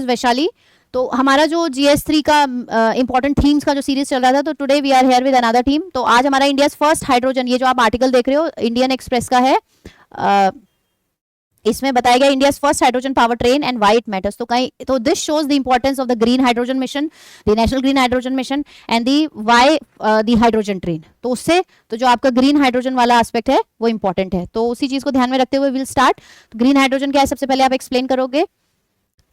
वैशाली। तो हमारा जो GS3 का इंपॉर्टेंट थीम्स का जो सीरीज चल रहा था, तो today we are here with another theme. तो आज हमारा इंडिया फर्स्ट हाइड्रोजन, ये जो आप आर्टिकल देख रहे हो इंडियन एक्सप्रेस का है, इसमें बताया गया India first hydrogen power train and why it matters. तो this shows the importance of the green hydrogen mission, the national green hydrogen mission and the why the hydrogen train. तो उससे तो जो आपका ग्रीन हाइड्रोजन वाला aspect है वो important है, तो उसी चीज को ध्यान में रखते हुए विल स्टार्ट। ग्रीन हाइड्रोजन क्या है सबसे पहले आप एक्सप्लेन करोगे,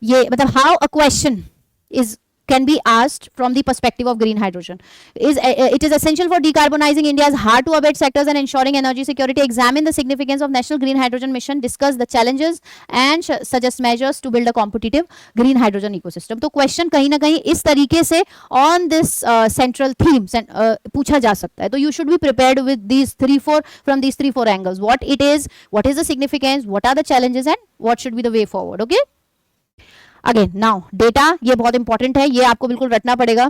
ये मतलब how a question is can be asked from the perspective of green hydrogen. It is essential for decarbonizing India's hard to abate sectors and ensuring energy security. Examine the significance of national green hydrogen mission, discuss the challenges and suggest measures to build a competitive green hydrogen ecosystem. तो question कहीं ना कहीं इस तरीके से on this central theme पूछा जा सकता है। तो you should be prepared with these 3-4 angles. What it is, what is the significance, what are the challenges and what should be the way forward. Okay. Again now data, ये बहुत important है, ये आपको बिल्कुल रटना पड़ेगा।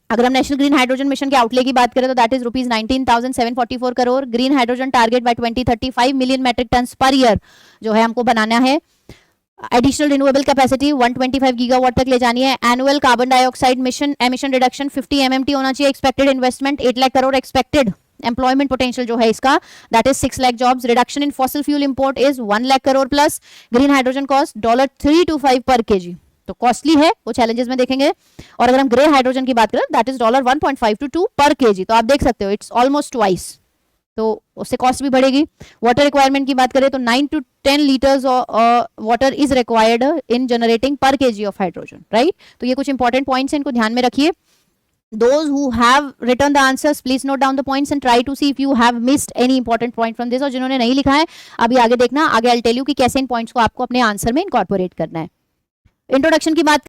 अगर हम नेशनल ग्रीन हाइड्रोजन मिशन के आउटले की बात करें तो that is rupees 19,744 crore. Green hydrogen target by 2030 5 million metric ton per year जो है हमको बनाना है। एडिशनल रिन्यूएबल कैपेसिटी 125 गीगावाट तक ले जानी है। Annual carbon dioxide mission emission reduction 50 MMT होना चाहिए। Expected investment 8 lakh crore. Expected employment potential जो है इसका that is 6 lakh jobs. Reduction in fossil fuel import is 1 lakh crore plus. Green hydrogen cost $325 पर केजी, तो कॉस्टली है, वो चैलेंजेस में देखेंगे। और अगर हम ग्रे हाइड्रोजन की बात करें दैट इज $1.5 to 2 पर केजी, तो आप देख सकते हो इट्स ऑलमोस्ट ट्वाइस, तो उससे कॉस्ट भी बढ़ेगी। वाटर रिक्वायरमेंट की बात करें तो 9 to 10 litres water is required in generating पर केजी ऑफ हाइड्रोजन, राइट। तो ये कुछ इंपॉर्टेंट पॉइंट्स हैं, इनको ध्यान में रखिए। Those who have written the answers, please note down the points and try to see if you have missed any important point from this. और जिन्होंने नहीं लिखा है अभी आगे देखना, आगे I'll tell you कि कैसे इन पॉइंट्स को आपको अपने आंसर में इनकॉर्पोरेट करना है। इंट्रोडक्शन की बात